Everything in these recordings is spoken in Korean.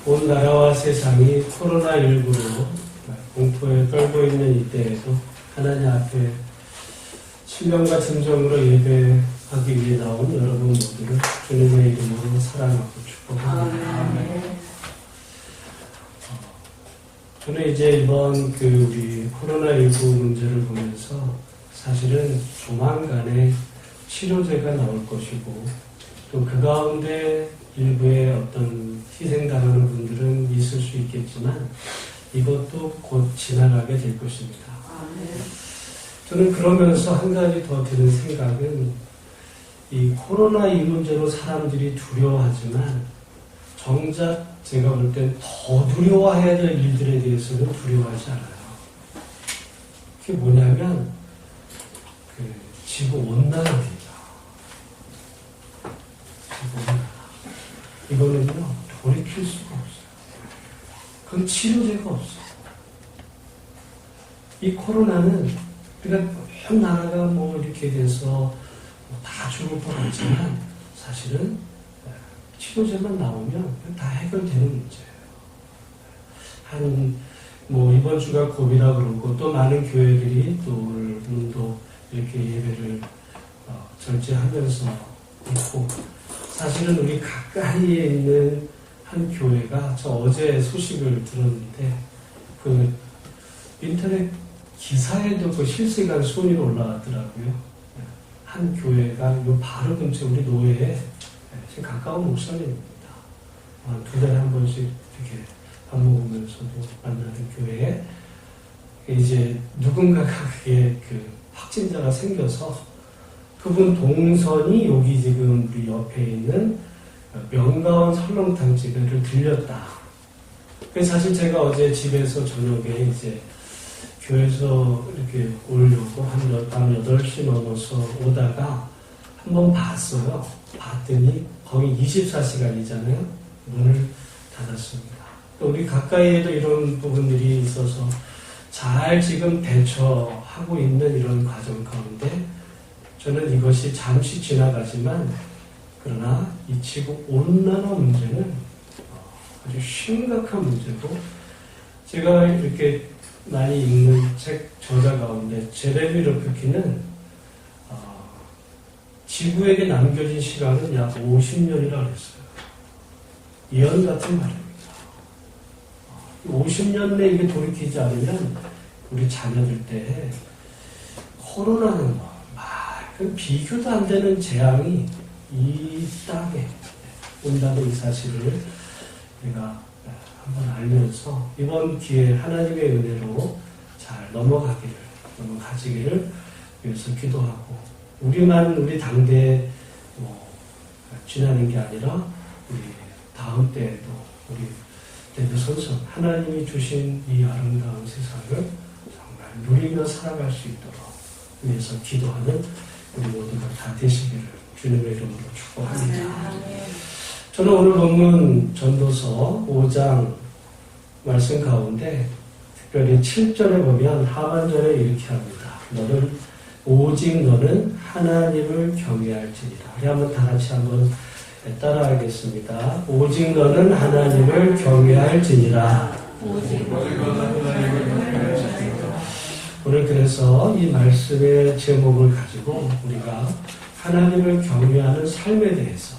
온 나라와 세상이 코로나19로 공포에 떨고 있는 이때에도 하나님 앞에 신령과 진정으로 예배하기 위해 나온 여러분 모두를 주님의 이름으로 사랑하고 축복합니다. 저는 이제 이번 우리 코로나19 문제를 보면서 사실은 조만간에 치료제가 나올 것이고 또 그 가운데 일부의 어떤 희생당하는 분들은 있을 수 있겠지만 이것도 곧 지나가게 될 것입니다. 저는 그러면서 한 가지 더 드는 생각은 이 코로나 이 문제로 사람들이 두려워하지만 정작 제가 볼 땐 더 두려워해야 될 일들에 대해서는 두려워하지 않아요. 그게 뭐냐면 지구 온난화입니다. 지구 온난화. 이거는요 돌이킬 수가 없어요. 그건 치료제가 없어요. 이 코로나는 그러니까 현 나라가 이렇게 돼서 다 죽을 것 같지만 사실은 치료제만 나오면 다 해결되는 문제예요. 이번 주가 고비라 그러고 또 많은 교회들이 또 오늘도 이렇게 예배를 절제하면서 있고 사실은 우리 가까이에 있는 한 교회가 저 어제 소식을 들었는데 인터넷 기사에도 실시간 순위로 올라왔더라고요. 한 교회가 요 바로 근처 우리 노예에 가까운 목사님입니다. 한 2달에 한 번씩 이렇게 밥 먹으면서도 만나는 교회에 이제 누군가가 그게 확진자가 생겨서 그분 동선이 여기 지금 우리 옆에 있는 명가원 설렁탕 집에를 들렸다. 그래서 사실 제가 어제 집에서 저녁에 이제 교회에서 이렇게 오려고 밤 8시 넘어서 오다가 한번 봤어요. 봤더니 거기 24시간이잖아요. 문을 닫았습니다. 우리 가까이에도 이런 부분들이 있어서 잘 지금 대처하고 있는 이런 과정 가운데 저는 이것이 잠시 지나가지만 그러나 이 지구 온난화 문제는 아주 심각한 문제고 제가 이렇게 많이 읽는 책 저자 가운데 제레미 러피키는 지구에게 남겨진 시간은 약 50년이라 그랬어요. 예언 같은 말입니다. 50년 내에 이게 돌이키지 않으면 우리 자녀들 때 코로나는 비교도 안 되는 재앙이 이 땅에 온다는 이 사실을 우리가 한번 알면서 이번 기회에 하나님의 은혜로 잘 넘어가지기를 위해서 기도하고 우리 당대에 지나는 게 아니라 우리 다음 때에도 우리 대대손손 하나님이 주신 이 아름다운 세상을 정말 누리며 살아갈 수 있도록 위해서 기도하는 우리 모두가 다 되시기를 주님의 이름으로 축복합니다. 저는 오늘 본문 전도서 5장 말씀 가운데 특별히 7절에 보면 하반절에 이렇게 합니다. 오직 너는 하나님을 경외할지니라. 우리 한번 다 같이 한번 따라하겠습니다. 오직 너는 하나님을 경외할지니라. 오늘 그래서 이 말씀의 제목을 가지고 우리가 하나님을 경외하는 삶에 대해서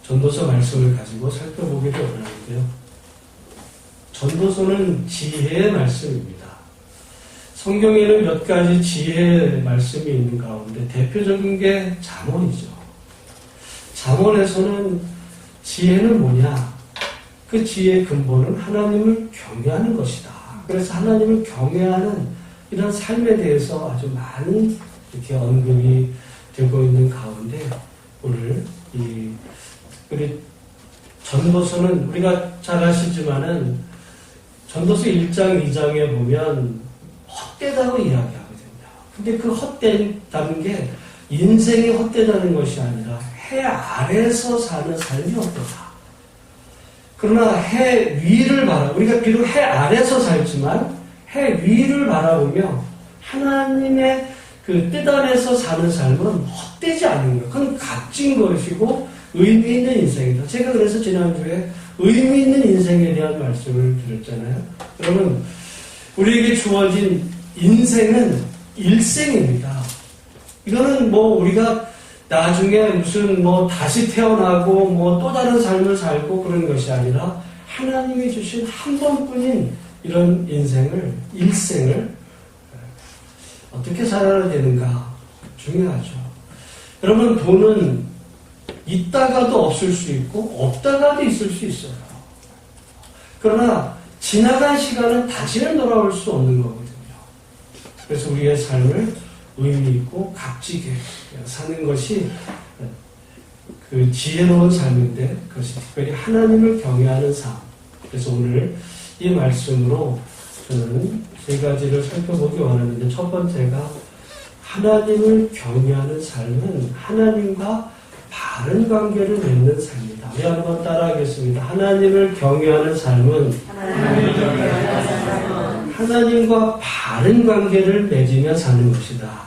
전도서 말씀을 가지고 살펴보기를 원하는데요. 전도서는 지혜의 말씀입니다. 성경에는 몇 가지 지혜의 말씀이 있는 가운데 대표적인 게 잠언이죠. 잠언에서는 지혜는 뭐냐? 그 지혜의 근본은 하나님을 경외하는 것이다. 그래서 하나님을 경외하는 이런 삶에 대해서 아주 많이 이렇게 언급이 되고 있는 가운데 오늘 우리 전도서는 우리가 잘 아시지만은 전도서 1장, 2장에 보면 헛되다고 이야기하거든요. 근데 그 헛되다는 게 인생이 헛되다는 것이 아니라 해 아래서 사는 삶이 헛되다. 그러나 해 위를 우리가 비록 해 아래서 살지만 해 위를 바라보며 하나님의 뜻 안에서 사는 삶은 헛되지 않은 거예요. 그건 값진 것이고 의미 있는 인생이다. 제가 그래서 지난주에 의미 있는 인생에 대한 말씀을 드렸잖아요. 여러분, 우리에게 주어진 인생은 일생입니다. 이거는 뭐 우리가 나중에 무슨 뭐 다시 태어나고 뭐 또 다른 삶을 살고 그런 것이 아니라 하나님이 주신 한 번뿐인 이런 인생을, 일생을 어떻게 살아야 되는가 중요하죠. 여러분, 돈은 있다가도 없을 수 있고 없다가도 있을 수 있어요. 그러나 지나간 시간은 다시는 돌아올 수 없는 거거든요. 그래서 우리의 삶을 의미 있고 값지게 사는 것이 그 지혜로운 삶인데, 그것이 특별히 하나님을 경외하는 삶. 그래서 오늘 이 말씀으로 저는 세 가지를 살펴보기 원하는데, 첫 번째가 하나님을 경외하는 삶은 하나님과 바른 관계를 맺는 삶이다. 우리 한번 따라하겠습니다. 하나님을 경외하는 삶은 하나님과 바른 관계를 맺으며 사는 것이다.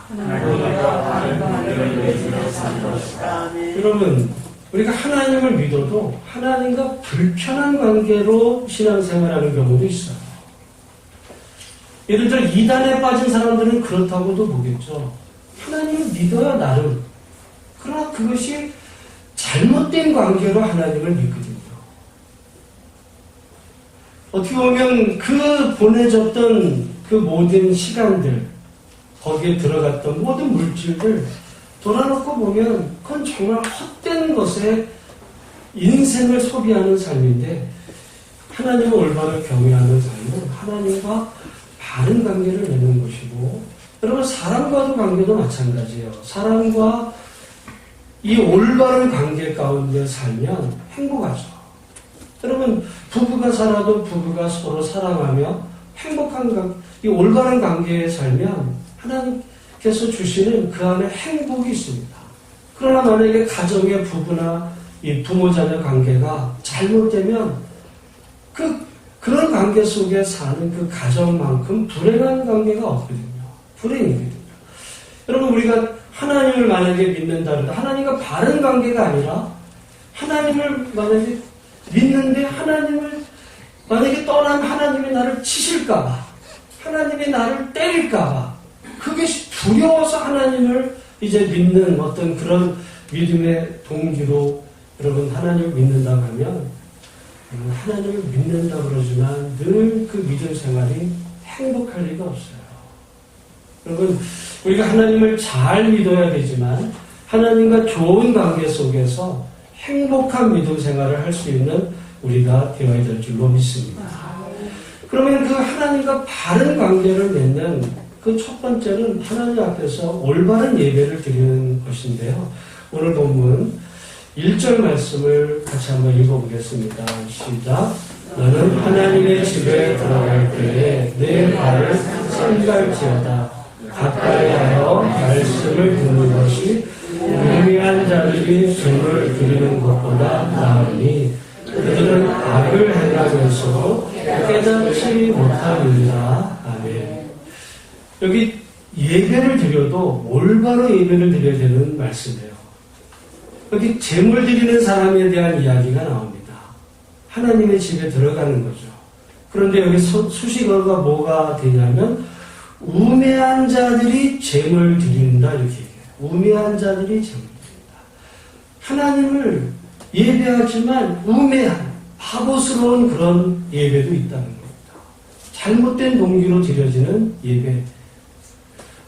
여러분, 우리가 하나님을 믿어도 하나님과 불편한 관계로 신앙생활하는 경우도 있어요. 예를 들어 이단에 빠진 사람들은 그렇다고도 보겠죠. 하나님을 믿어야 나름. 그러나 그것이 잘못된 관계로 하나님을 믿거든요. 어떻게 보면 그 보내줬던 그 모든 시간들, 거기에 들어갔던 모든 물질들 돌아놓고 보면 그건 정말 헛된 것에 인생을 소비하는 삶인데, 하나님을 올바로 경외하는 삶은 하나님과 바른 관계를 맺는 것이고, 여러분, 사람과도 관계도 마찬가지예요. 사람과 이 올바른 관계 가운데 살면 행복하죠. 여러분, 부부가 살아도 부부가 서로 사랑하며 행복한 이 올바른 관계에 살면 하나님께서 주시는 그 안에 행복이 있습니다. 그러나 만약에 가정의 부부나 이 부모 자녀 관계가 잘못되면 그런 관계 속에 사는 그 가정만큼 불행한 관계가 없거든요. 불행이거든요. 여러분, 우리가 하나님을 만약에 믿는다 그러다 하나님과 바른 관계가 아니라 하나님을 만약에 믿는데 하나님을 만약에 떠나면 하나님이 나를 치실까봐, 하나님이 나를 때릴까봐, 그것이 두려워서 하나님을 이제 믿는 어떤 그런 믿음의 동기로 여러분 하나님을 믿는다고 하면, 하나님을 믿는다고 그러지만 늘 그 믿음 생활이 행복할 리가 없어요. 여러분, 우리가 하나님을 잘 믿어야 되지만 하나님과 좋은 관계 속에서 행복한 믿음 생활을 할 수 있는 우리가 되어야 될 줄로 믿습니다. 그러면 그 하나님과 바른 관계를 맺는 그 첫 번째는 하나님 앞에서 올바른 예배를 드리는 것인데요. 오늘 본문 1절 말씀을 같이 한번 읽어보겠습니다. 시작. 너는 하나님의 집에 들어갈 때에 내 발을 삼갈지어다. 가까이 하여 말씀을 듣는 것이 무미한 자들이 점을 드리는 것보다 나으니 그들은 악을 행하면서도 깨닫지 못하느니라. 아멘. 여기 예배를 드려도 올바로 예배를 드려야 되는 말씀이에요. 여기 제물 드리는 사람에 대한 이야기가 나옵니다. 하나님의 집에 들어가는 거죠. 그런데 여기 수식어가 뭐가 되냐면 우매한 자들이 제물 드린다, 이렇게 얘기해요. 우매한 자들이 제물 드린다. 하나님을 예배하지만 우매한, 바보스러운 그런 예배도 있다는 겁니다. 잘못된 동기로 드려지는 예배.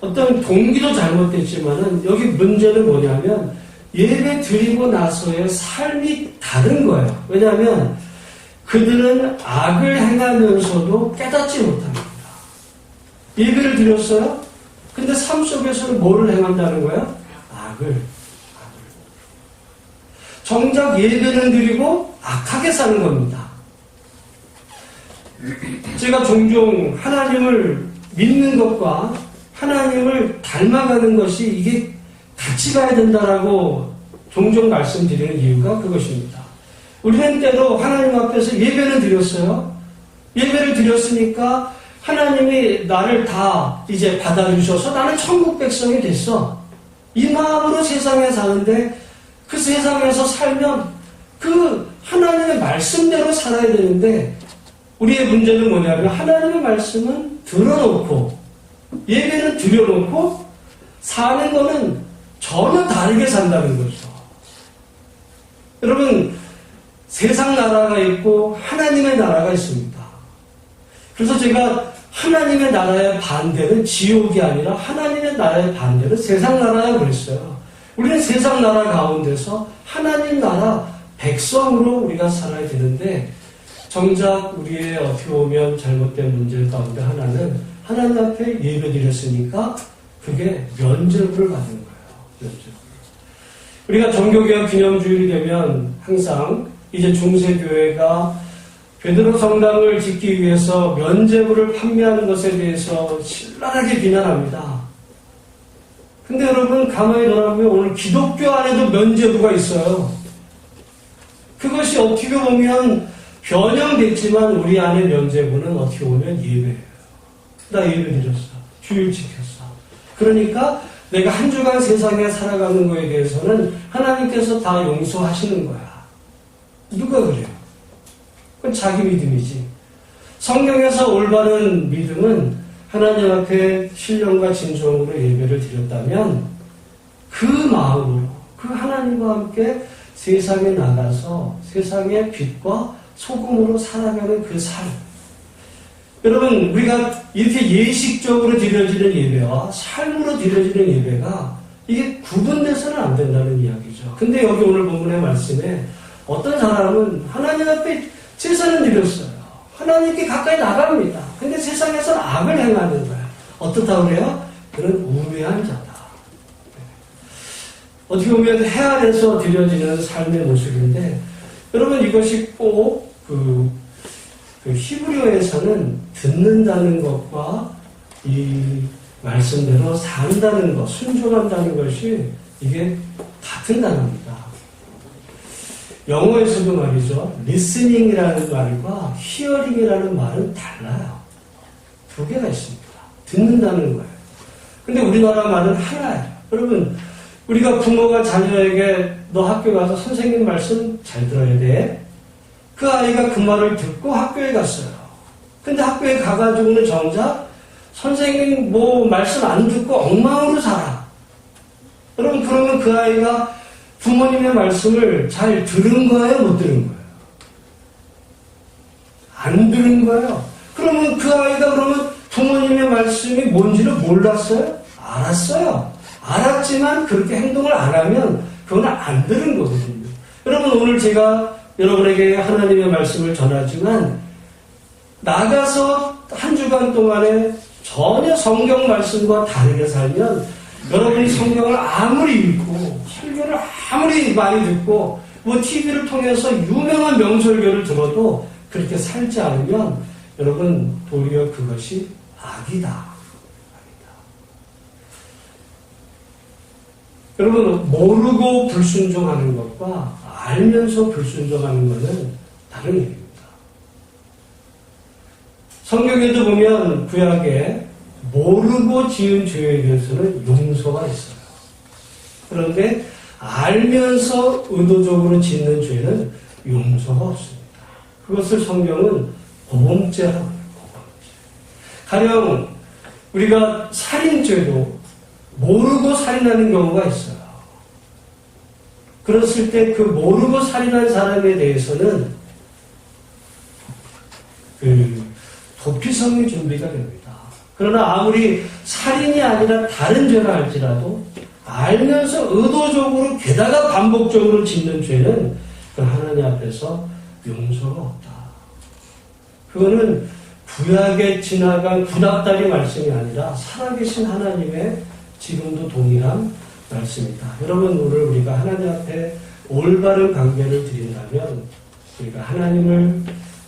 어떤 동기도 잘못됐지만은 여기 문제는 뭐냐면 예배 드리고 나서의 삶이 다른 거예요. 왜냐하면 그들은 악을 행하면서도 깨닫지 못합니다. 예배를 드렸어요? 근데 삶 속에서는 뭐를 행한다는 거예요? 악을. 정작 예배는 드리고 악하게 사는 겁니다. 제가 종종 하나님을 믿는 것과 하나님을 닮아가는 것이 이게 같이 가야 된다라고 종종 말씀드리는 이유가 그것입니다. 우리는 때로 하나님 앞에서 예배를 드렸어요. 예배를 드렸으니까 하나님이 나를 다 이제 받아주셔서 나는 천국 백성이 됐어. 이 마음으로 세상에 사는데 그 세상에서 살면 그 하나님의 말씀대로 살아야 되는데 우리의 문제는 뭐냐면 하나님의 말씀은 들어놓고 예배는 드려놓고 사는 거는 전혀 다르게 산다는 거죠. 여러분 세상 나라가 있고 하나님의 나라가 있습니다. 그래서 제가 하나님의 나라의 반대는 지옥이 아니라 하나님의 나라의 반대는 세상 나라라고 그랬어요. 우리는 세상 나라 가운데서 하나님 나라 백성으로 우리가 살아야 되는데 정작 우리의 어떻게 보면 잘못된 문제 가운데 하나는 하나님 앞에 예배드렸으니까 그게 면죄부를 받는 거예요. 면죄부. 우리가 종교개혁 기념주일이 되면 항상 이제 중세교회가 베드로 성당을 짓기 위해서 면죄부를 판매하는 것에 대해서 신랄하게 비난합니다. 근데 여러분 가만히 돌아보면 오늘 기독교 안에도 면죄부가 있어요. 그것이 어떻게 보면 변형됐지만 우리 안의 면죄부는 어떻게 보면 예배예요. 나 예배 드렸어. 주일 지켰어. 그러니까 내가 한 주간 세상에 살아가는 거에 대해서는 하나님께서 다 용서하시는 거야. 누가 그래요? 그건 자기 믿음이지. 성경에서 올바른 믿음은 하나님 앞에 신령과 진정으로 예배를 드렸다면 그 마음으로 그 하나님과 함께 세상에 나가서 세상의 빛과 소금으로 살아가는 그 삶. 여러분 우리가 이렇게 예식적으로 드려지는 예배와 삶으로 드려지는 예배가 이게 구분돼서는 안 된다는 이야기죠. 근데 여기 오늘 본문의 말씀에 어떤 사람은 하나님 앞에 제사는 드렸어요. 하나님께 가까이 나갑니다. 근데 세상에서는 악을 행하는 거야. 어떻다고 그래요? 그는 우매한 자다. 어떻게 보면 해 아래서 드려지는 삶의 모습인데 여러분 이것이 꼭 그 히브리어에서는 듣는다는 것과 이 말씀대로 산다는 것, 순종한다는 것이 이게 같은 단어입니다. 영어에서도 말이죠. listening이라는 말과 hearing이라는 말은 달라요. 두 개가 있습니다. 듣는다는 거예요. 근데 우리나라 말은 하나예요. 여러분 우리가 부모가 자녀에게 너 학교 가서 선생님 말씀 잘 들어야 돼. 그 아이가 그 말을 듣고 학교에 갔어요. 근데 학교에 가가지고는 정작 선생님 뭐 말씀 안 듣고 엉망으로 살아. 여러분 그러면 그 아이가 부모님의 말씀을 잘 들은 거예요? 못 들은 거예요? 안 들은 거예요. 그러면 그 아이가 그러면 부모님의 말씀이 뭔지를 몰랐어요? 알았어요. 알았지만 그렇게 행동을 안 하면 그건 안 들은 거거든요. 여러분 오늘 제가 여러분에게 하나님의 말씀을 전하지만 나가서 한 주간 동안에 전혀 성경 말씀과 다르게 살면 여러분이 성경을 아무리 읽고 설교를 아무리 많이 듣고 뭐 TV를 통해서 유명한 명설교를 들어도 그렇게 살지 않으면 여러분 도리어 그것이 악이다. 여러분 모르고 불순종하는 것과 알면서 불순종하는 것은 다른 일입니다. 성경에도 보면 구약에 모르고 지은 죄에 대해서는 용서가 있어요. 그런데 알면서 의도적으로 짓는 죄는 용서가 없습니다. 그것을 성경은 고범죄라고 해요. 고범죄. 가령 우리가 살인죄도 모르고 살인하는 경우가 있어요. 그랬을 때 그 모르고 살인한 사람에 대해서는 그 도피성이 준비가 됩니다. 그러나 아무리 살인이 아니라 다른 죄라 할지라도 알면서 의도적으로 게다가 반복적으로 짓는 죄는 그 하나님 앞에서 용서가 없다. 그거는 구약에 지나간 구닥다리 말씀이 아니라 살아계신 하나님의 지금도 동일한 말씀이다. 여러분 오늘 우리가 하나님 앞에 올바른 관계를 드린다면 우리가 하나님을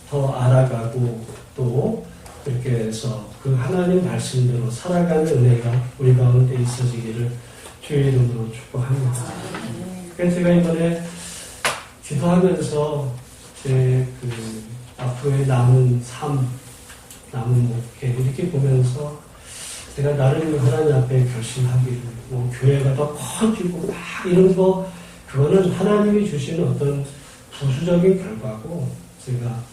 더 알아가고 또 그렇게 해서 그 하나님 말씀대로 살아가는 은혜가 우리 가운데 있어지기를 주의 이름으로 축복합니다. 그래서 제가 이번에 기도하면서 제 그 앞으로의 남은 삶, 남은 목회 이렇게 보면서 제가 나름 하나님 앞에 결심하기를 뭐 교회가 더 커지고 막 이런 거 그거는 하나님이 주시는 어떤 부수적인 결과고, 제가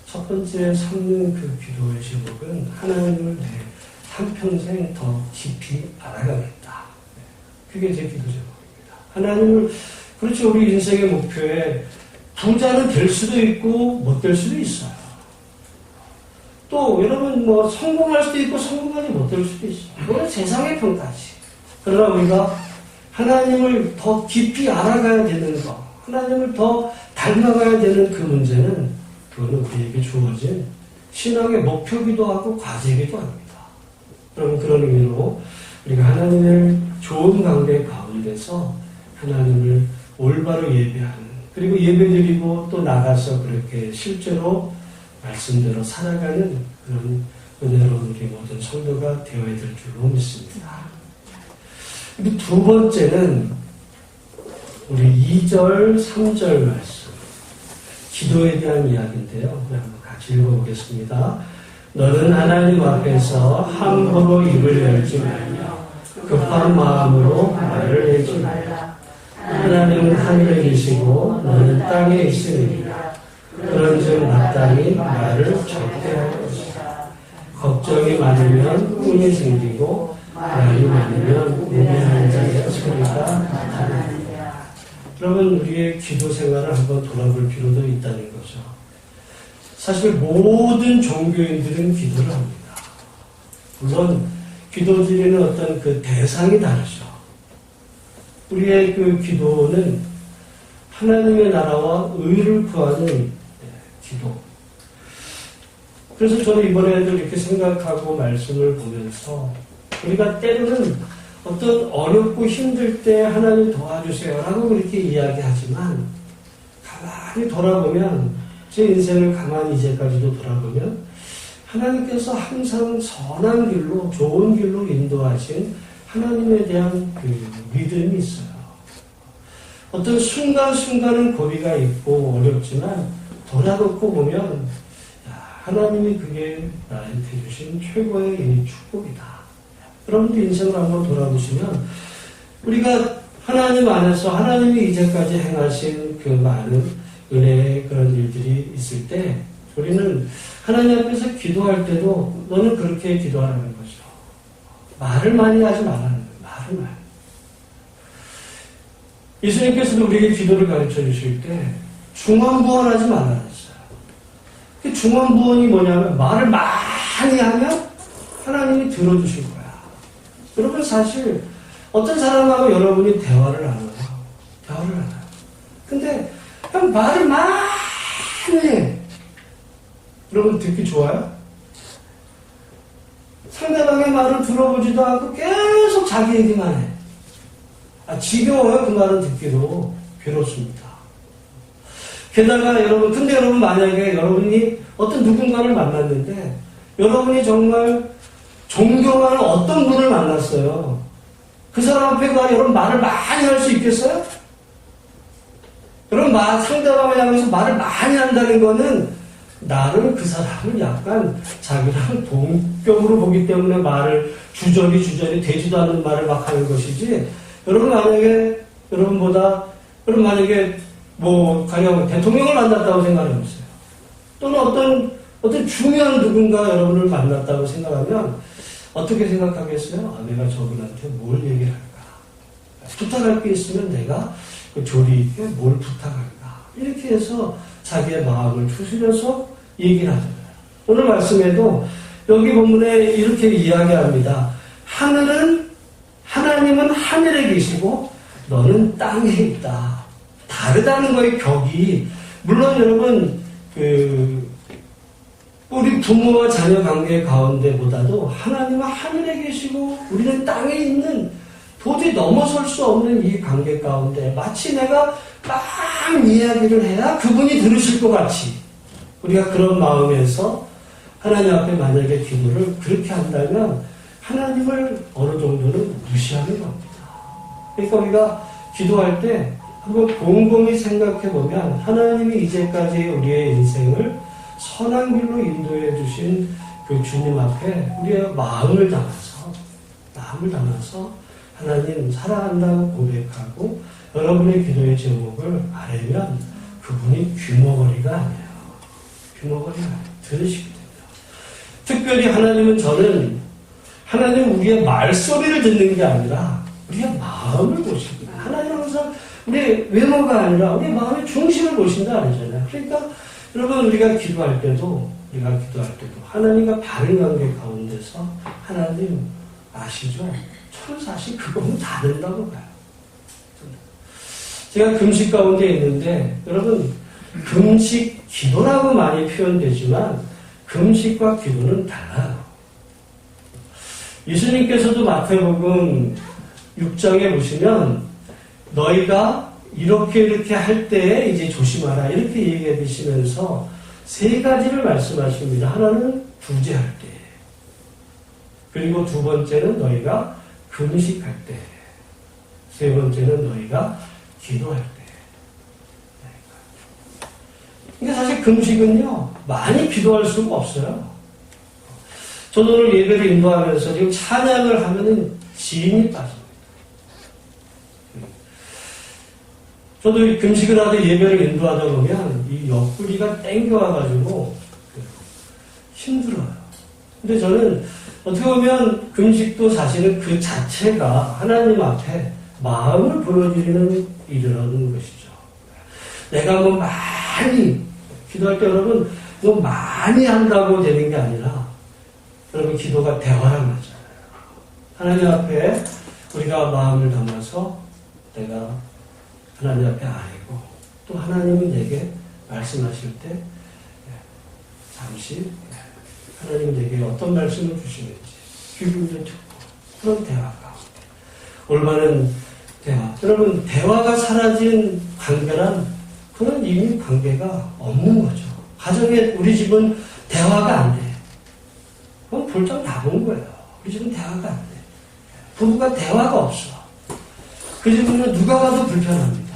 첫 번째 삼는 그 기도의 제목은 하나님을 내 한평생 더 깊이 알아가겠다. 그게 제 기도 제목입니다. 하나님을, 그렇죠. 우리 인생의 목표에 부자는 될 수도 있고 못 될 수도 있어요. 또 여러분 뭐 성공할 수도 있고 성공하지 못할 수도 있어요. 그건 세상의 평가지. 그러나 우리가 하나님을 더 깊이 알아가야 되는 거, 하나님을 더 닮아가야 되는 그 문제는, 그거는 우리에게 주어진 신앙의 목표기도 하고 과제이기도 합니다. 그럼 그런 의미로 우리가 하나님을 좋은 관계 가운데서 하나님을 올바로 예배하는, 그리고 예배드리고 또 나가서 그렇게 실제로 말씀대로 살아가는 그런 은혜로운 우리 모든 성도가 되어야 될 줄로 믿습니다. 두 번째는 우리 2절, 3절 말씀, 기도에 대한 이야기인데요. 우리 한번 같이 읽어보겠습니다. 너는 하나님 앞에서 함부로 입을 열지 말며 급한 마음으로 말을 내지 말라. 하나님은 하늘에 계시고 너는 땅에 있으니라. 그런즉 마땅히 말을 적게 할 것이다. 걱정이 많으면 꿈이 생기고 말이 많으면 우매한 자의 소리가 나타나느니라. 여러분, 우리의 기도 생활을 한번 돌아볼 필요도 있다는 거죠. 사실 모든 종교인들은 기도를 합니다. 물론 기도 드리는 어떤 그 대상이 다르죠. 우리의 그 기도는 하나님의 나라와 의를 구하는 기도. 그래서 저는 이번에도 이렇게 생각하고 말씀을 보면서, 우리가 때로는 어떤 어렵고 힘들 때 하나님 도와주세요 라고 그렇게 이야기하지만, 가만히 돌아보면, 제 인생을 가만히 이제까지도 돌아보면 하나님께서 항상 선한 길로, 좋은 길로 인도하신 하나님에 대한 그 믿음이 있어요. 어떤 순간순간은 고비가 있고 어렵지만 돌아놓고 보면 하나님이 그게 나한테 주신 최고의 이 축복이다. 여러분들 인생을 한번 돌아보시면 우리가 하나님 안에서 하나님이 이제까지 행하신 그 많은 은혜의 그런 일들이 있을 때 우리는 하나님 앞에서 기도할 때도 너는 그렇게 기도하라는 거죠. 말을 많이 하지 말라는 거예요. 말을 많이. 예수님께서도 우리에게 기도를 가르쳐 주실 때 중언부언하지 말라 했어요. 그 중언부언이 뭐냐면 말을 많이 하면 하나님이 들어주실 거야. 여러분 사실 어떤 사람하고 여러분이 대화를 안 해요. 대화를 안 해요. 근데 그냥 말을 많이 해. 여러분 듣기 좋아요? 상대방의 말을 들어보지도 않고 계속 자기 얘기만 해. 지겨워요. 그 말은 듣기도 괴롭습니다. 게다가 여러분, 근데 여러분 만약에 여러분이 어떤 누군가를 만났는데 여러분이 정말 존경하는 어떤 분을 만났어요. 그 사람 앞에 가 여러분 말을 많이 할 수 있겠어요? 여러분 상대방을 향해서 말을 많이 한다는 거는 나를 그 사람을 약간 자기랑 동격으로 보기 때문에 말을 주저리 되지도 않는 말을 막 하는 것이지. 여러분 만약에 가령 대통령을 만났다고 생각해보세요. 또는 어떤 중요한 누군가 여러분을 만났다고 생각하면 어떻게 생각하겠어요? 내가 저분한테 뭘 얘기를 할까? 부탁할 게 있으면 내가 조리 있게 뭘 부탁할까? 이렇게 해서 자기의 마음을 추스려서 얘기를 하잖아요. 오늘 말씀에도 여기 본문에 이렇게 이야기합니다. 하나님은 하늘에 계시고 너는 땅에 있다. 다르다는 거의 격이. 물론 여러분 우리 부모와 자녀 관계 가운데보다도 하나님은 하늘에 계시고 우리는 땅에 있는 도저히 넘어설 수 없는 이 관계 가운데 마치 내가 막 이야기를 해야 그분이 들으실 것 같이 우리가 그런 마음에서 하나님 앞에 만약에 기도를 그렇게 한다면 하나님을 어느 정도는 무시하는 겁니다. 그러니까 우리가 기도할 때 한번 곰곰이 생각해 보면 하나님이 이제까지 우리의 인생을 선한 길로 인도해 주신 그 주님 앞에 우리의 마음을 담아서 하나님 사랑한다고 고백하고 여러분의 기도의 제목을 아뢰면 그분이 귀머거리가 아니에요. 귀머거리가 아니에요. 들으시게 됩니다. 특별히 하나님은 저는 하나님은 우리의 말소리를 듣는 게 아니라 우리의 마음을 보십니다. 하나님은 항상 우리의 외모가 아니라 우리의 마음의 중심을 보신다 그러잖아요. 그러니까 여러분 우리가 기도할 때도 하나님과 바른 관계 가운데서 하나님 아시죠? 저는 사실 그거는 다 된다고 봐요. 제가 금식 가운데 있는데 여러분 금식 기도라고 많이 표현되지만 금식과 기도는 달라요. 예수님께서도 마태복음 6장에 보시면 너희가 이렇게 할 때에 이제 조심하라 이렇게 얘기해 주시면서 세 가지를 말씀하십니다. 하나는 구제할 때, 그리고 두 번째는 너희가 금식할 때, 세 번째는 너희가 기도할 때. 그러니까 사실 금식은요 많이 기도할 수가 없어요. 저도 오늘 예배를 인도하면서 지금 찬양을 하면은 진이 빠집니다. 저도 금식을 하다 예배를 인도하다 보면 이 옆구리가 땡겨와가지고 힘들어요. 근데 저는 어떻게 보면 금식도 사실은 그 자체가 하나님 앞에 마음을 보여드리는 일이라는 것이죠. 내가 뭐 많이 기도할 때 여러분 뭐 많이 한다고 되는 게 아니라 여러분 기도가 대화랑 맞잖아요. 하나님 앞에 우리가 마음을 담아서 내가 하나님 앞에 아뢰고 또 하나님이 내게 말씀하실 때 잠시 하나님이 내게 어떤 말씀을 주시는지 귀를 듣고 그런 대화 가운데 올바른 대화. 여러분 대화가 사라진 관계란 그건 이미 관계가 없는 거죠. 가정에 우리 집은 대화가 안 돼. 그건 볼장 나온 거예요. 우리 집은 대화가 안 돼. 부부가 대화가 없어. 그 집은 누가 봐도 불편합니다.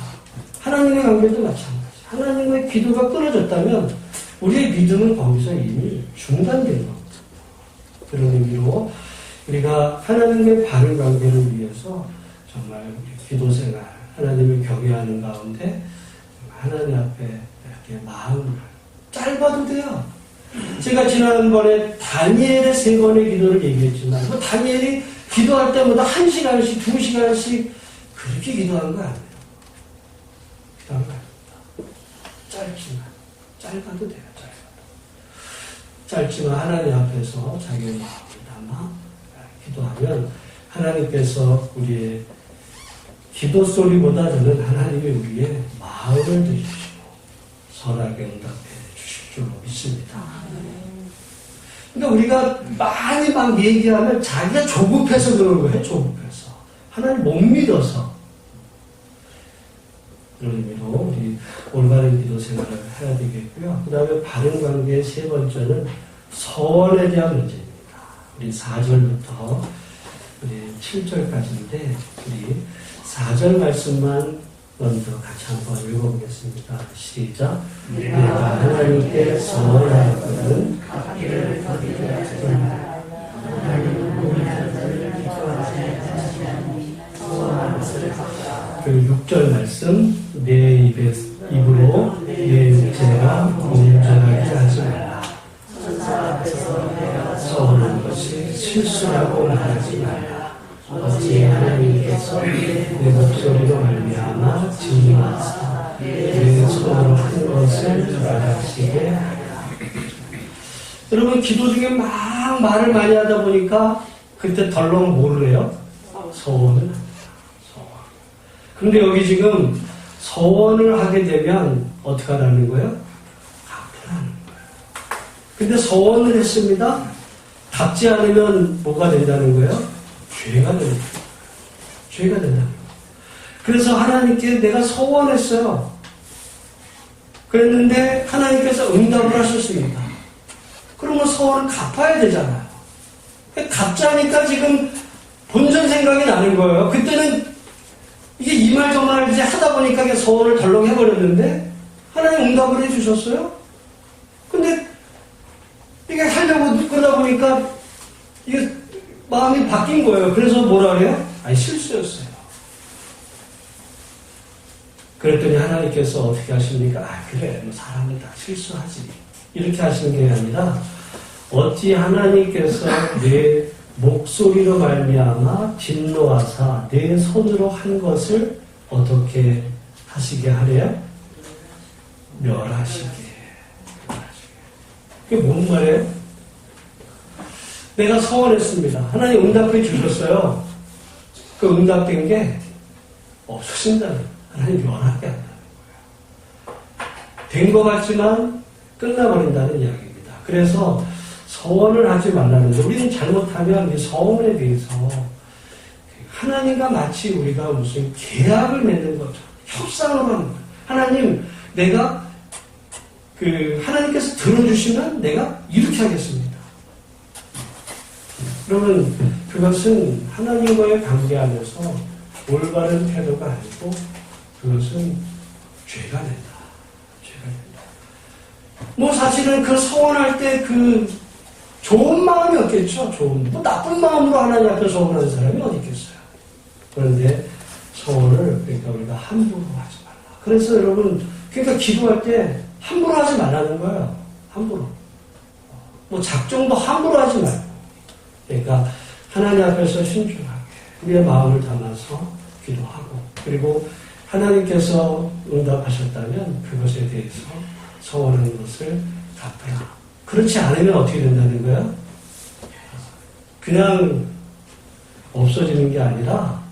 하나님의 관계도 마찬가지. 하나님의 기도가 끊어졌다면 우리의 믿음은 거기서 이미 중단된 겁니다. 그런 의미로 우리가 하나님의 바른 관계를 위해서 정말 기도 생활, 하나님을 경외하는 가운데 하나님 앞에 이렇게 마음을 짧아도 돼요. 제가 지난번에 다니엘의 3번의 기도를 얘기했지만 그 다니엘이 기도할 때마다 1시간씩 2시간씩 그렇게 기도한 거 아니에요. 기도한 거 아닙니다. 짧아도 돼요. 짧지만 하나님 앞에서 자기의 마음을 담아 기도하면 하나님께서 우리의 기도 소리보다 저는 하나님이 우리의 마음을 들으시고 선하게 응답해 주실 줄로 믿습니다. 그러니까 우리가 많이 막 얘기하면 자기가 조급해서 그런 거예요. 조급해서. 하나님 못 믿어서. 그런 의미로 우리 올바른 기도 생활을 해야 되겠고요. 그 다음에 바른 관계의 세 번째는 서원에 대한 문제입니다. 우리 4절부터 우리 7절까지인데 우리 4절 말씀만 먼저 같이 한번 읽어보겠습니다. 시작. 내가 하나님께 서원하였거든 갚기를 더디하였으나 하나님은 우리 자들을 기뻐하지 하시나니 서원한 것을 갚다. 그 6절 말씀 내 입으로 내 육체가 공정하게 하지 말라. 천사 앞에서 내가 서원한 것이 실수라고 말하지 말라. 어찌 하나님께서 내 목소리로 말미암아 진리하사 내 손으로 한 것을 말하시게 하라. 여러분 기도 중에 막 말을 많이 하다 보니까 그때 덜렁 뭐를 해요? 서원을 합니다. 그런데 여기 지금 서원을 하게 되면 어떻게 하라는 거예요? 갚으라는 거예요. 근데 서원을 했습니다. 갚지 않으면 뭐가 된다는 거예요? 죄가 된다는 거예요. 죄가 된다는 거예요. 그래서 하나님께 내가 서원했어요. 그랬는데 하나님께서 응답을 하셨습니다. 그러면 서원을 갚아야 되잖아요. 갚자니까 지금 본전 생각이 나는 거예요. 그때는 이게 이 말 저 말 이제 하다 보니까 이게 서원을 덜렁 해버렸는데 하나님 응답을 해주셨어요. 근데 이게 하려고 그러다 보니까 이게 마음이 바뀐 거예요. 그래서 뭐라 그래요? 아니 실수였어요. 그랬더니 하나님께서 어떻게 하십니까? 아, 그래, 뭐 사람은 다 실수하지. 이렇게 하시는 게 아니라, 어찌 하나님께서 내 목소리로 말미암아 진노하사 내 손으로 한 것을 어떻게 하시게 하래요? 멸하시게. 그게 뭔 말이에요? 내가 서원했습니다. 하나님 응답해 주셨어요. 그 응답된 게 없어진다는, 하나님 멸하게 한다는 거예요. 된 것 같지만 끝나버린다는 이야기입니다. 그래서 서원을 하지 말라는데, 우리는 잘못하면 이 서원에 대해서 하나님과 마치 우리가 무슨 계약을 맺는 것처럼 협상을 하는 거예요. 하나님, 내가 하나님께서 들어주시면 내가 이렇게 하겠습니다. 그러면 그것은 하나님과의 관계 안에서 올바른 태도가 아니고 그것은 죄가 된다. 죄가 된다. 뭐 사실은 그 서원할 때 좋은 마음이 없겠죠. 뭐 나쁜 마음으로 하나님 앞에 서원하는 사람이 어디 있겠어요. 그런데 서원을 그러니까 우리가 함부로 하지 말라. 그래서 여러분, 그러니까 기도할 때 함부로 하지 말라는 거예요. 함부로. 뭐 작정도 함부로 하지 말고. 그러니까 하나님 앞에서 신중하게 우리의 마음을 담아서 기도하고, 그리고 하나님께서 응답하셨다면 그것에 대해서 서원하는 것을 갚아라. 그렇지 않으면 어떻게 된다는 거야? 그냥 없어지는 게 아니라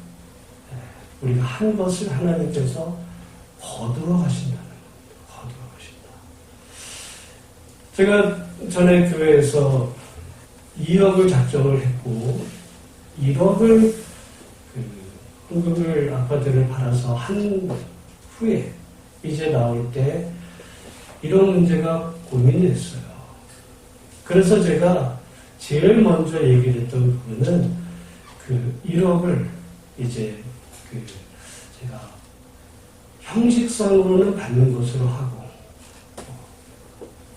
우리가 한 것을 하나님께서 거두어 가신다는 겁니다. 거두어 가신다. 제가 전에 교회에서 2억을 작정을 했고 1억을 헌금을 아파트를 팔아서 한 후에 이제 나올 때 이런 문제가 고민이 됐어요. 그래서 제가 제일 먼저 얘기를 했던 부분은 1억을 이제 제가 형식상으로는 받는 것으로 하고,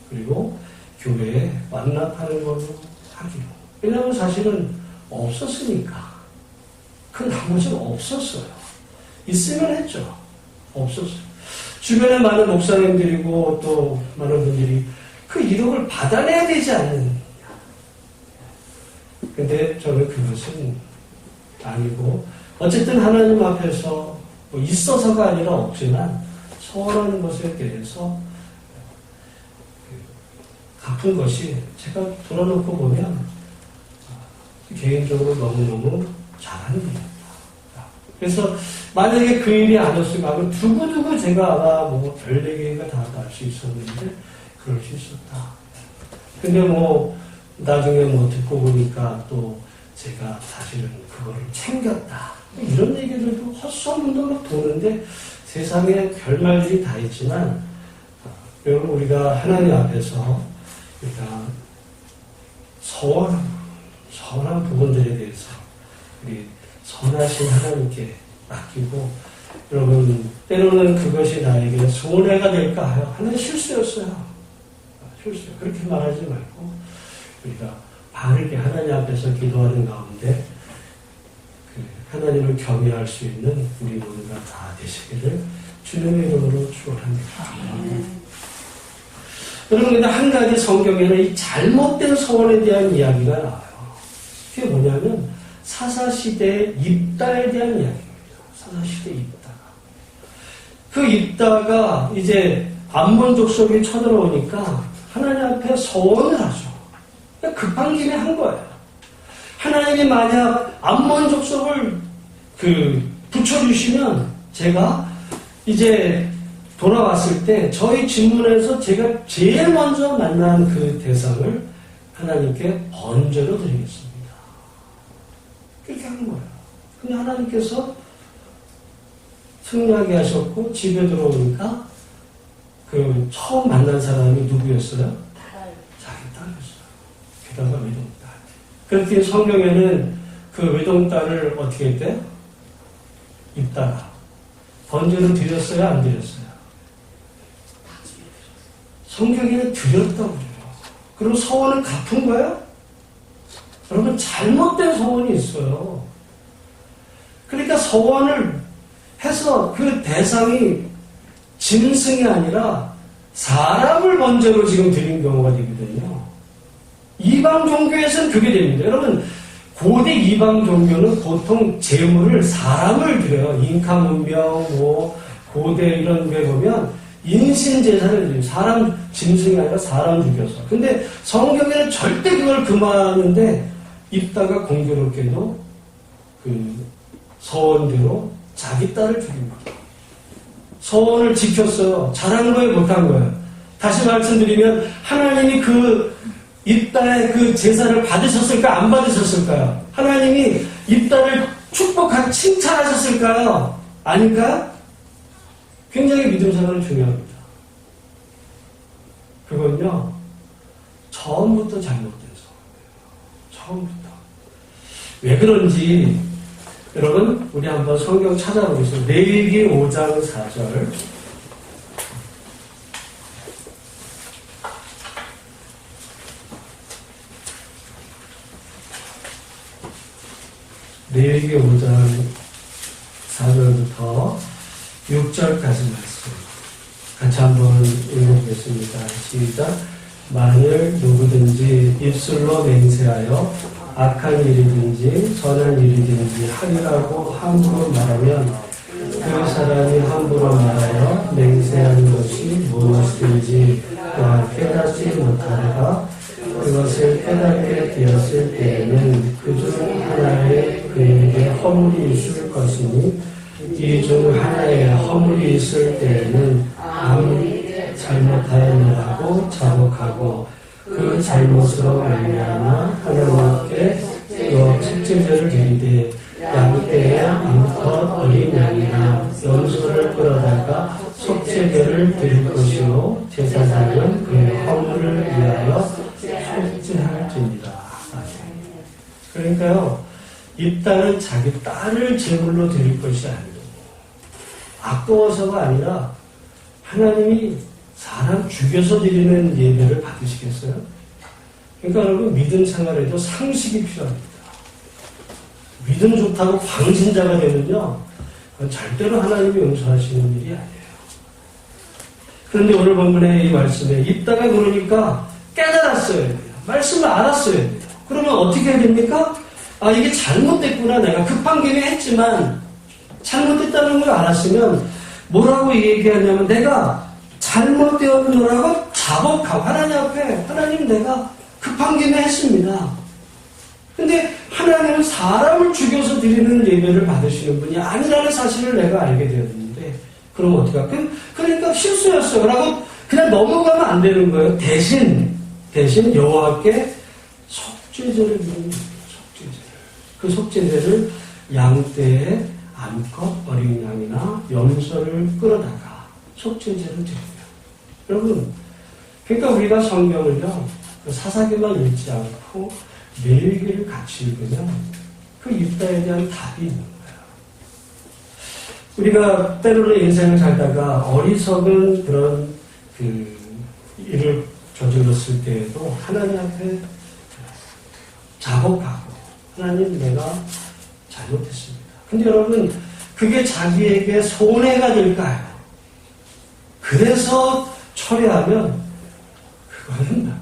그리고 교회에 완납하는 걸로 하기로. 왜냐하면 사실은 없었으니까. 그 나머지는 없었어요. 있으면 했죠. 없었어요. 주변에 많은 목사님들이고 또 많은 분들이 그 1억을 받아내야 되지 않느냐. 근데 저는 그것은 아니고, 어쨌든 하나님 앞에서 뭐 있어서가 아니라 없지만 서원하는 것에 대해서 갚은 것이 제가 돌아놓고 보면 개인적으로 너무너무 잘한 일입니다. 그래서 만약에 그 일이 아니었으면 두고두고 제가 아마 뭐 별 4개가 다 날 수 있었는데 그럴 수 있었다. 근데 뭐 나중에 뭐 듣고 보니까 또 제가 사실은 그거를 챙겼다. 이런 얘기들도 헛소문도 막 도는데 세상에 별말들이 다 있지만, 여러분, 우리가 하나님 앞에서 우리가 서운한 부분들에 대해서 우리 선하신 하나님께 맡기고, 여러분, 때로는 그것이 나에게 손해가 될까 하여 하나의 실수였어요. 실수. 그렇게 말하지 말고 우리가 바르게 하나님 앞에서 기도하는 가운데 하나님을 경외할 수 있는 우리 모두가 다 되시기를 주님의 이름으로 축원합니다. 여러분, 근데 한 가지 성경에는 이 잘못된 서원에 대한 이야기가 나와요. 그게 뭐냐면 사사시대의 입다에 대한 이야기입니다. 사사시대 입다가. 그 입다가 이제 암몬 족속이 쳐들어오니까 하나님 앞에 서원을 하죠. 급한 김에 한 거예요. 하나님이 만약 암몬 족속을 붙여주시면 제가 이제 돌아왔을 때 저희 진문에서 제가 제일 먼저 만난 그 대상을 하나님께 번제로 드리겠습니다. 그렇게 한 거예요. 근데 하나님께서 승리하게 하셨고 집에 들어오니까 처음 만난 사람이 누구였어요? 자기 딸이었어요. 게다가 외동딸. 그렇게 성경에는 그 외동딸을 어떻게 했대요? 입다가 번제로 드렸어요? 안 드렸어요? 성경에는 드렸다고 그래요. 그리고 서원을 갚은 거예요? 여러분, 잘못된 서원이 있어요. 그러니까 서원을 해서 그 대상이 짐승이 아니라 사람을 번제로 지금 드린 경우가 되거든요. 이방 종교에서는 그게 됩니다. 여러분, 고대 이방 종교는 보통 제물을 사람을 드려요. 잉카 문명, 고대 이런 데 보면 인신제사를 드려요. 사람, 짐승이 아니라 사람 죽여서. 근데 성경에는 절대 그걸 금하는데 입다가 공교롭게도 그 서원대로 자기 딸을 죽인 거예요. 서원을 지켰어요. 잘한 거예요, 못한 거예요. 다시 말씀드리면 하나님이 그 입다의 그 제사를 받으셨을까, 안 받으셨을까요? 하나님이 입다를 축복한 칭찬하셨을까요? 아닐까요? 굉장히 믿음 생활은 중요합니다. 그건요, 처음부터 잘못된 성경이에요. 처음부터. 왜 그런지 여러분, 우리 한번 성경 찾아보겠습니다. 레위기 5장 4절. 레위기 5장 4절부터 6절까지 말씀. 같이 한번 읽어보겠습니다. 시작. 만일 누구든지 입술로 맹세하여 악한 일이든지 선한 일이든지 하리라고 함부로 말하면 그 사람이 함부로 말하여 맹세한 것이 무엇이든지 깨닫지 못하다가 그것을 깨닫게 되었을 때에는 그중 하나에 그에게 허물이 있을 것이니 이 중 하나에 허물이 있을 때에는 아무리 잘못하였느라고 자복하고 그 잘못으로 말미암아 하나님께 속죄제를 드리되 양떼의 암컷 어린 양이나 염소를 끌어다가 속죄제를 드릴 것이요 제사장은 그의 허물을 위하여 속죄할지니라. 그러니까요, 입다는 자기 딸을 제물로 드릴 것이 아니고 아까워서가 아니라 하나님이 사람 죽여서 드리는 예배를 받으시겠어요? 그러니까 여러분, 믿음 생활에도 상식이 필요합니다. 믿음 좋다고 광신자가 되면요, 그건 절대로 하나님이 용서하시는 일이 아니에요. 그런데 오늘 본문의 이 말씀에 입다가 그러니까 깨달았어야 돼요. 말씀을 알았어야 돼요. 그러면 어떻게 해야 됩니까? 아, 이게 잘못됐구나. 내가 급한 김에 했지만 잘못됐다는 걸 알았으면 뭐라고 얘기하냐면 내가 잘못되었노라고 자복하고 하나님 앞에 하나님 내가 급한 김에 했습니다. 근데 하나님은 사람을 죽여서 드리는 예배를 받으시는 분이 아니라는 사실을 내가 알게 되었는데 그럼 어떻게 할까? 그러니까 실수였어요 라고 그냥 넘어가면 안 되는 거예요. 대신 여호와께 속죄제를 드리는 거예요. 그 속죄제를 양떼의 암컷 어린 양이나 염소를 끌어다가 속죄제를 드립니다. 여러분, 그러니까 우리가 성경을요, 사사기만 읽지 않고 레위기를 같이 읽으면 그 입다에 대한 답이 있는 거예요. 우리가 때로는 인생을 살다가 어리석은 그런 그 일을 저질렀을 때에도 하나님 앞에 자복하고 하나님 내가 잘못했습니다. 근데 여러분, 그게 자기에게 손해가 될까요? 그래서 철회하면 그거는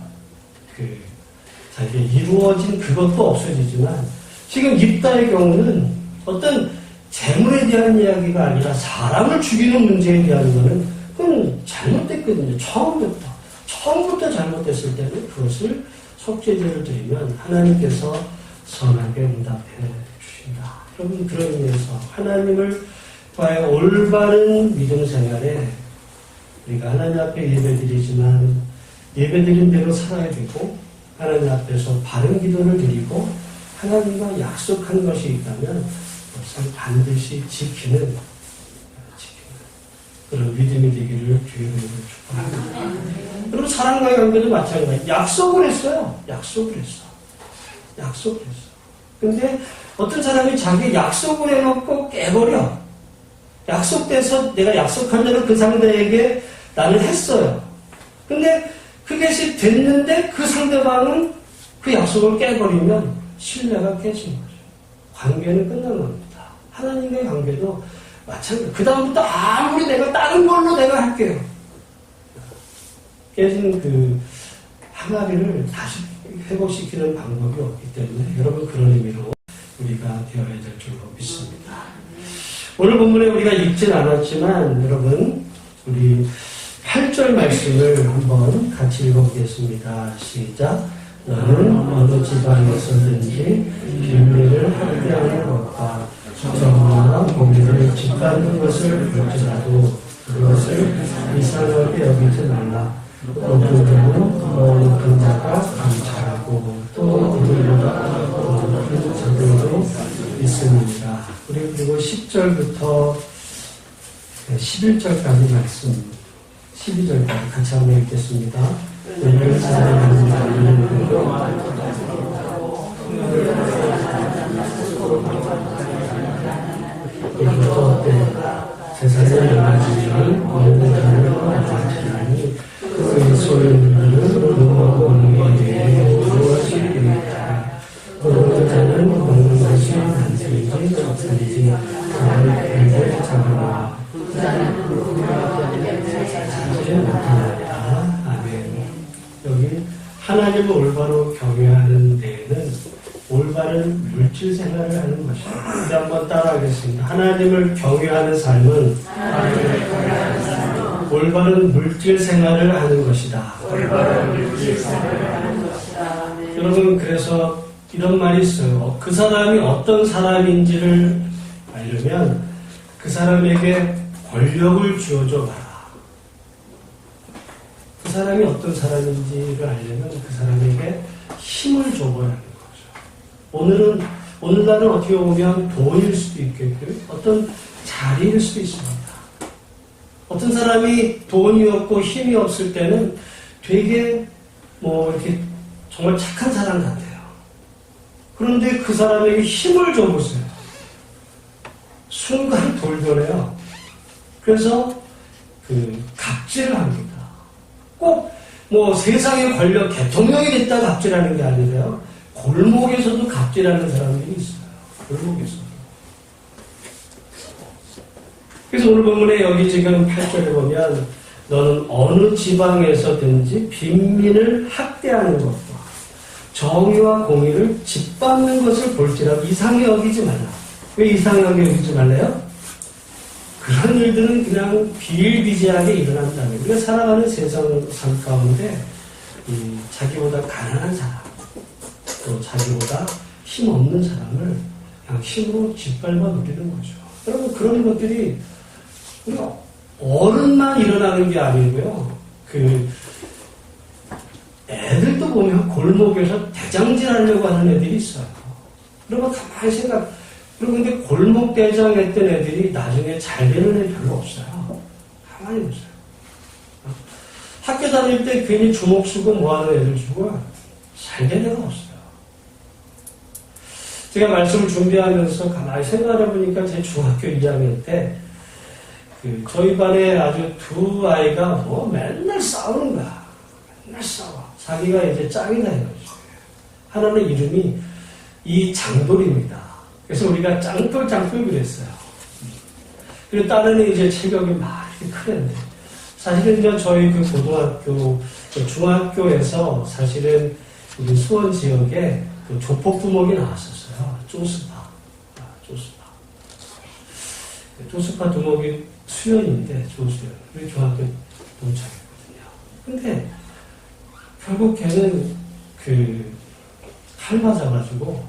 자기가 이루어진 그것도 없어지지만 지금 입다의 경우는 어떤 재물에 대한 이야기가 아니라 사람을 죽이는 문제에 대한 거는 그건 잘못됐거든요. 처음부터 잘못됐을 때는 그것을 속죄제를 드리면 하나님께서 선하게 응답해 주신다. 여러분, 그런 의미에서 하나님을 과연 올바른 믿음 생활에 우리가 하나님 앞에 예배드리지만 예배드린 대로 살아야 되고 하나님 앞에서 바른 기도를 드리고 하나님과 약속한 것이 있다면 그것을 반드시 지키는 그런 믿음이 되기를 주의 이름으로 축복합니다. 여러분, 사람과의 관계도 마찬가지예요. 약속을 했어요. 약속을 했어. 근데 어떤 사람이 자기 약속을 해놓고 깨버려. 약속돼서 내가 약속한 대로 그 상대에게 나는 했어요. 근데 그것이 됐는데 그 상대방은 그 약속을 깨버리면 신뢰가 깨진 거죠. 관계는 끝난 겁니다. 하나님과의 관계도 마찬가지. 그 다음부터 아무리 내가 다른 걸로 내가 할게요. 깨진 그 항아리를 다시 회복시키는 방법이 없기 때문에 여러분 그런 의미로 우리가 되어야 될 줄로 믿습니다. 오늘 본문에 우리가 읽진 않았지만 여러분 우리 8절 말씀을 한번 같이 읽어보겠습니다. 시작. 너는 어느 지방에서든지 비밀을 학대하는 것과 정의와 공의를 짓밟는 것을 볼지라도 그것을 이상하게 여기지 말라. 어두운 그 자가 감찰하고 또 그들보다 높은 자들도 있습니다. 우리 그리고 10절부터 11절까지 말씀 12절까지 같이 한번 읽겠습니다. 너를 사랑하는 자는 이것도 세상에 나가지는 어느 자를 마치나니 그 소리는 무엇에 무엇이 되겠다. 어느 자는 먹는 것이 단순이지 없든지 나를 배를 잡으라. 아멘. 여기 하나님을 올바로 경외하는 데에는 올바른 물질 생활을 하는 것입니다. 이제 한번 따라하겠습니다. 하나님을 경외하는 삶은 올바른 물질 생활을 하는 것이다. 여러분 그래서 이런 말이 있어요. 그 사람이 어떤 사람인지를 알려면 그 사람에게 권력을 쥐어줘 봐라. 그 사람이 어떤 사람인지를 알려면 그 사람에게 힘을 줘보라는 거죠. 오늘날은 어떻게 보면 돈일 수도 있겠고요. 어떤 자리일 수도 있습니다. 어떤 사람이 돈이 없고 힘이 없을 때는 되게 이렇게 정말 착한 사람 같아요. 그런데 그 사람에게 힘을 줘보세요. 순간 돌변해요. 그래서 갑질을 합니다. 꼭 세상의 권력 대통령이 됐다 갑질하는 게 아니라요. 골목에서도 갑질하는 사람들이 있어요. 골목에서도. 그래서 오늘 본문에 여기 지금 8절에 보면 너는 어느 지방에서든지 빈민을 학대하는 것과 정의와 공의를 짓밟는 것을 볼지라도 이상히 여기지 말라. 왜 이상하게 여기지 말래요? 그런 일들은 그냥 비일비재하게 일어난다는 우리가 살아가는 세상 삶 가운데 자기보다 가난한 사람 또 자기보다 힘없는 사람을 그냥 힘으로 짓밟아 누리는 거죠. 여러분 그런 것들이 우리가 어른만 일어나는 게 아니고요. 애들도 보면 골목에서 대장질하려고 하는 애들이 있어요. 여러분 가만히 여러분 근데 골목 대장했던 애들이 나중에 잘 되는 애 별로 없어요. 가만히 보세요. 학교 다닐 때 괜히 주먹 쓰고 뭐하는 애들 치고 잘 된 애가 없어요. 제가 말씀을 준비하면서 가만히 생각해보니까 제 중학교 2학년 때 저희 반에 아주 두 아이가 맨날 싸우는 거야. 맨날 싸워. 자기가 이제 짱이다 이거죠. 하나는 이름이 이장돌입니다. 그래서 우리가 짱돌 그랬어요. 그리고 다른 이제 체격이 막 이렇게 크는데 사실은 이제 저희 고등학교, 중학교에서 사실은 우리 수원 지역에 조폭두목이 나왔었어요. 쪼스파. 쪼스파 두목이 수연인데 조수연. 우리 중학교 동창이거든요. 근데 결국 걔는 칼 맞아가지고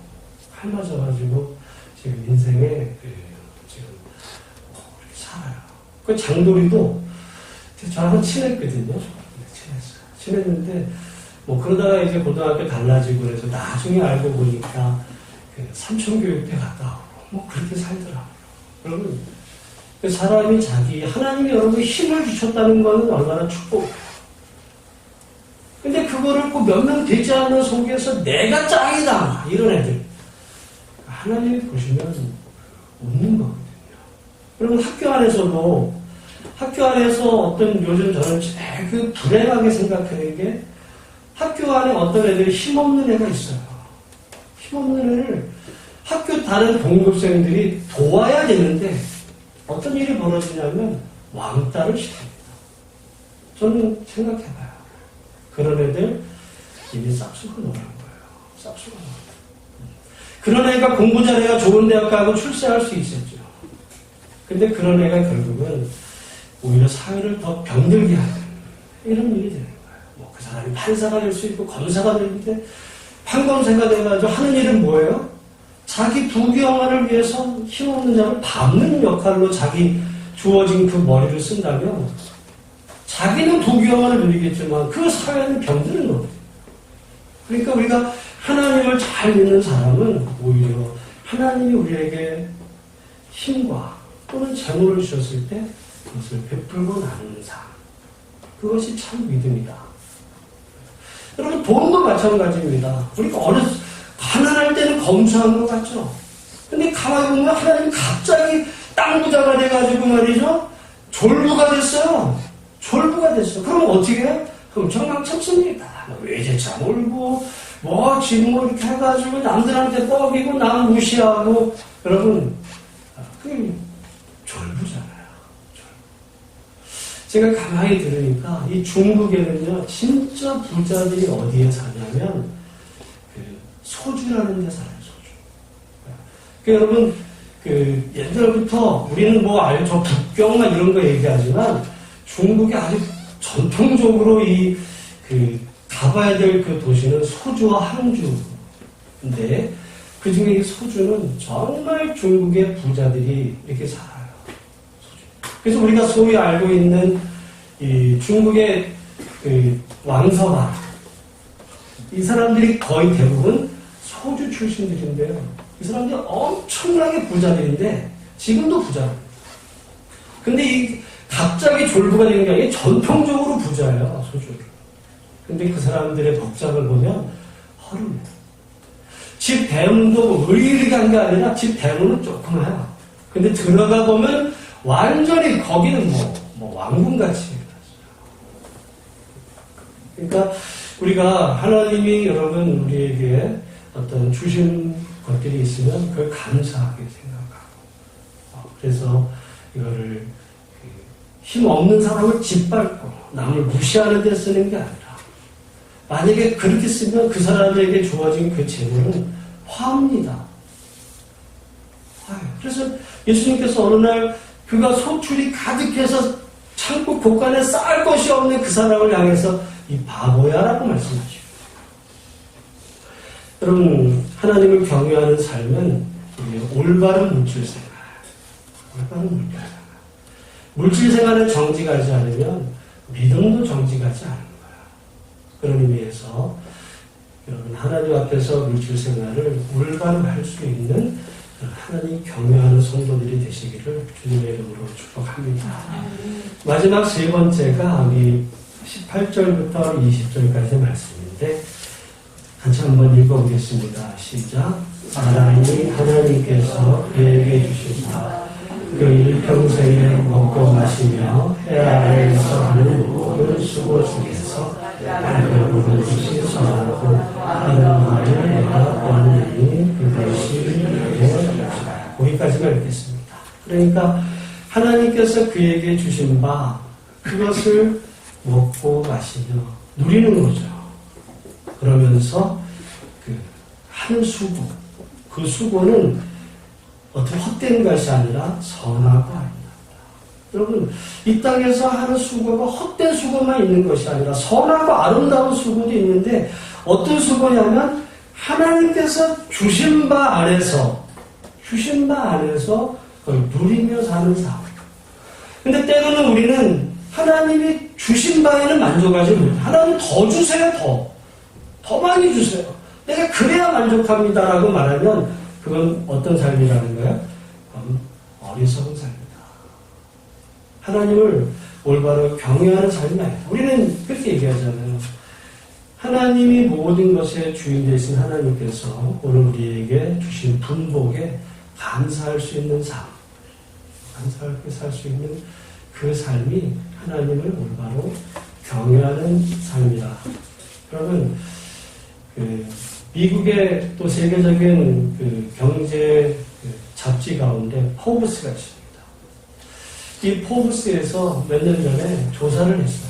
지금 인생에 지금 이렇게 살아요. 그 장돌이도 저하고 친했거든요. 친했는데 그러다가 이제 고등학교 달라지고 그래서 나중에 알고 보니까 삼촌교육대 갔다 오고 그렇게 살더라고요. 여러분 사람이 하나님이 여러분 힘을 주셨다는 것은 얼마나 축복이에요. 근데 그거를 꼭 몇 명 되지 않는 속에서 내가 짱이다 이런 애들 하나님이 보시면 웃는 거거든요. 여러분 학교 안에서 어떤 요즘 저는 제일 불행하게 생각하는 게 학교 안에 어떤 애들이 힘없는 애가 있어요. 힘없는 애를 학교 다른 동급생들이 도와야 되는데 어떤 일이 벌어지냐면 왕따를 시킵니다. 저는 생각해봐요. 그런 애들 이미 싹수가 놀란 거예요. 싹수가 놀란 거예요. 그런 애가 공부 잘해야 좋은 대학 가고 출세할 수 있었죠. 근데 그런 애가 결국은 오히려 사회를 더 병들게 하는 이런 일이 되는 거예요. 뭐 그 사람이 판사가 될 수 있고 검사가 되는데 판검사가 돼가지고 하는 일은 뭐예요? 자기 부귀영화를 위해서 힘없는 자를 밟는 역할로 자기 주어진 그 머리를 쓴다면 자기는 부귀영화를 누리겠지만 그 사회는 병드는 거거든요. 그러니까 우리가 하나님을 잘 믿는 사람은 오히려 하나님이 우리에게 힘과 또는 재물을 주셨을 때 그것을 베풀고 나누는 삶. 그것이 참 믿음이다. 여러분 돈도 마찬가지입니다. 우리가 가난할 때는 검소한 것 같죠. 근데 가만히 보면 하나님 갑자기 땅 부자가 돼가지고 말이죠. 졸부가 됐어요. 졸부가 됐어. 그럼 어떻게 해요? 흥청망청습니다. 외제차 몰고 지금 이렇게 해가지고 남들한테 뻐기고 남 무시하고 여러분 그게 졸부잖아요. 제가 가만히 들으니까 이 중국에는요 진짜 부자들이 어디에 사냐면 그 소주라는 데 살아요. 소주. 여러분 옛날부터 우리는 알죠. 북경만 이런 거 얘기하지만 중국이 아주 전통적으로 가봐야 될 그 도시는 소주와 항주인데 그 중에 이 소주는 정말 중국의 부자들이 이렇게 살아요. 소주. 그래서 우리가 소위 알고 있는 이 중국의 왕서방 이 사람들이 거의 대부분 소주 출신들인데요. 이 사람들이 엄청나게 부자들인데 지금도 부자입니다. 근데 갑자기 졸부가 된 게 아니라 전통적으로 부자예요. 소주를. 근데 그 사람들의 복장을 보면 허름해요. 집 대문도 의리게 한 게 아니라 집 대문은 조그마해요. 근데 들어가 보면 완전히 거기는 왕궁같이. 그러니까 우리가 하나님이 여러분 우리에게 어떤 주신 것들이 있으면 그걸 감사하게 생각하고 그래서 이거를 힘 없는 사람을 짓밟고 남을 무시하는 데 쓰는 게 아니라 만약에 그렇게 쓰면 그 사람에게 주어진 그 재물은 화합니다. 화해요. 그래서 예수님께서 어느 날 그가 소출이 가득해서 창고 곳간에 쌓을 것이 없는 그 사람을 향해서 이 바보야라고 말씀하시고 여러분 하나님을 경외하는 삶은 올바른 물질생활 물질생활에 정직하지 않으면 믿음도 정직하지 않은 거야. 그런 의미에서 여러분 하나님 앞에서 물질생활을 올바로 할 수 있는 하나님 경외하는 성도들이 되시기를 주님의 이름으로 축복합니다. 마지막 세 번째가 우리 18절부터 20절까지 말씀인데 같이 한번 읽어보겠습니다. 시작. 사랑이 하나님께서 그에게 주시사 그 일평생에 먹고 마시며 해 아래에서 하는 모든 수고 중에서 결국은 주시 선하고 하는 말을 내가 원하니 그것이 내게 주시라. 거기까지만 읽겠습니다. 그러니까 하나님께서 그에게 주신 바 그것을 먹고 마시며 누리는 거죠. 그러면서 한 수고 그 수고는 어떤 헛된 것이 아니라 선하고 아름답다. 여러분 이 땅에서 하는 수고가 헛된 수고만 있는 것이 아니라 선하고 아름다운 수고도 있는데 어떤 수고냐면 하나님께서 주신 바 안에서 그걸 누리며 사는 삶. 근데 때로는 우리는 하나님이 주신 바에는 만족하지 못해요. 하나님 더 주세요. 더 많이 주세요. 내가 그래야 만족합니다라고 말하면 그건 어떤 삶이라는 거예요? 어리석은 삶이다. 하나님을 올바로 경외하는 삶이 아니다. 우리는 그렇게 얘기하잖아요. 하나님이 모든 것의 주인 되신 하나님께서 오늘 우리에게 주신 분복에 감사할 수 있는 삶, 감사하게 살 수 있는 그 삶이 하나님을 올바로 경외하는 삶이다. 여러분, 미국의 또 세계적인 경제 잡지 가운데 포브스가 있습니다. 이 포브스에서 몇 년 전에 조사를 했어요.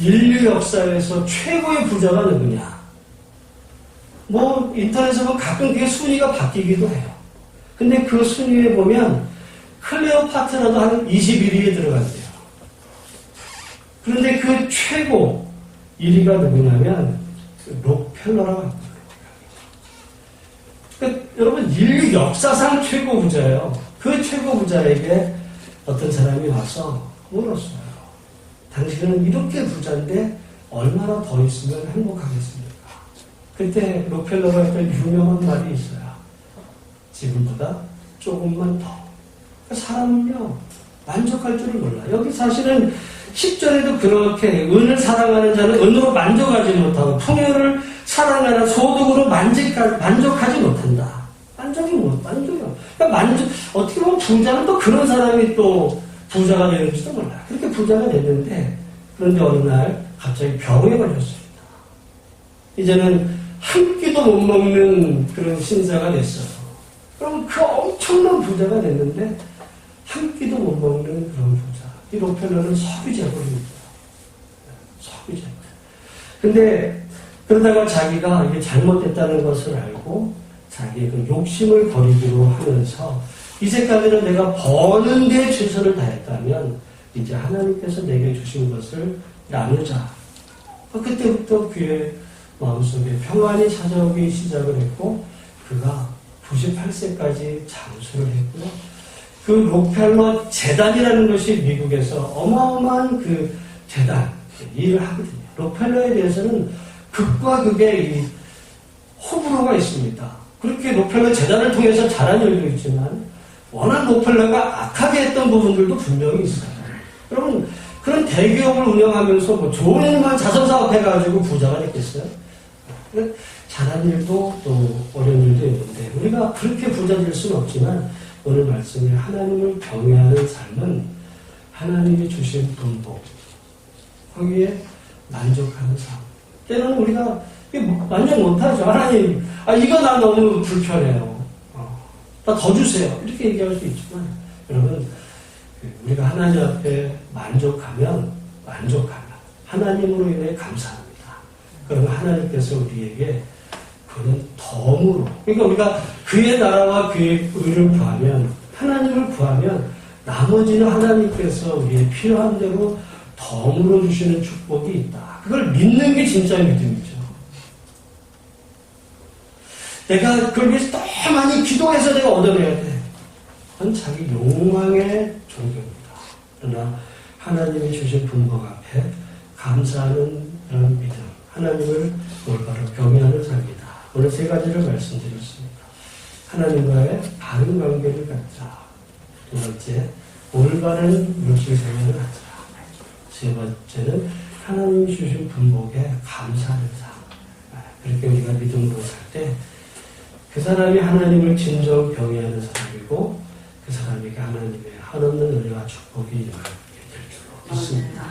인류 역사에서 최고의 부자가 누구냐? 뭐 인터넷에 보면 가끔 그게 순위가 바뀌기도 해요. 근데 그 순위에 보면 클레오파트라도 한 21위에 들어간대요. 그런데 그 최고 1위가 누구냐면 록펠러라고 합니다. 그러니까 여러분 인류 역사상 최고 부자예요. 그 최고 부자에게 어떤 사람이 와서 물었어요. 당신은 이렇게 부자인데 얼마나 더 있으면 행복하겠습니까? 그때 록펠러가 했던 유명한 말이 있어요. 지금보다 조금만 더. 사람은요 만족할 줄을 몰라요. 여기 사실은 10절에도 그렇게 은을 사랑하는 자는 은으로 만족하지 못하고 풍요를 사랑하는 소득으로 만족하지 못한다. 만족이요. 그러니까 어떻게 보면 부자는 또 그런 사람이 또 부자가 되는지도 몰라요. 그렇게 부자가 됐는데 그런데 어느 날 갑자기 병에 걸렸습니다. 이제는 한 끼도 못 먹는 그런 신사가 됐어요. 그럼 그 엄청난 부자가 됐는데 한 끼도 못 먹는 그런 부자. 이 록펠러는 석유재벌입니다. 석유재벌. 근데 그러다가 자기가 이게 잘못됐다는 것을 알고 자기의 그 욕심을 버리기로 하면서 이제까지는 내가 버는 데 최선을 다했다면 이제 하나님께서 내게 주신 것을 나누자. 그때부터 그의 마음속에 평안이 찾아오기 시작을 했고 그가 98세까지 장수를 했고요. 그 록펠러 재단이라는 것이 미국에서 어마어마한 그 재단 일을 하거든요. 록펠러에 대해서는 극과 극의 이 호불호가 있습니다. 그렇게 록펠러 재단을 통해서 잘한 일도 있지만 워낙 록펠러가 악하게 했던 부분들도 분명히 있어요. 여러분 그런 대기업을 운영하면서 뭐 좋은 일만 자선사업해가지고 부자가 됐겠어요? 잘한 일도 또 어려운 일도 있는데 우리가 그렇게 부자 될 수는 없지만 오늘 말씀에 하나님을 경외하는 삶은 하나님이 주신 분복 거기에 만족하는 삶. 때로는 우리가 만족 못하죠. 하나님 이거 나 너무 불편해요. 나 더 주세요. 이렇게 얘기할 수 있지만 여러분 우리가 하나님 앞에 만족하면 하나님으로 인해 감사합니다. 그러면 하나님께서 우리에게 그는 덤으로 그러니까 우리가 그의 나라와 그의 의를 구하면 하나님을 구하면 나머지는 하나님께서 우리의 필요한 대로 덤으로 주시는 축복이 있다. 그걸 믿는 게 진짜의 믿음이죠. 내가 그걸 위해서 더 많이 기도해서 내가 얻어내야 돼. 그건 자기 욕망의 종교입니다. 그러나 하나님이 주신 분복 앞에 감사하는 그런 믿음, 하나님을 올바로 경외하는 삶이다. 오늘 세 가지를 말씀드렸습니다. 하나님과의 바른 관계를 갖자. 두 번째, 올바른 물질 생활을 하자. 세 번째는 하나님이 주신 분복에 감사하는 삶. 그렇게 우리가 믿음으로 살 때 그 사람이 하나님을 진정 경외하는 사람이고 그 사람에게 하나님의 한없는 은혜와 축복이 임하게 될 줄로 믿습니다.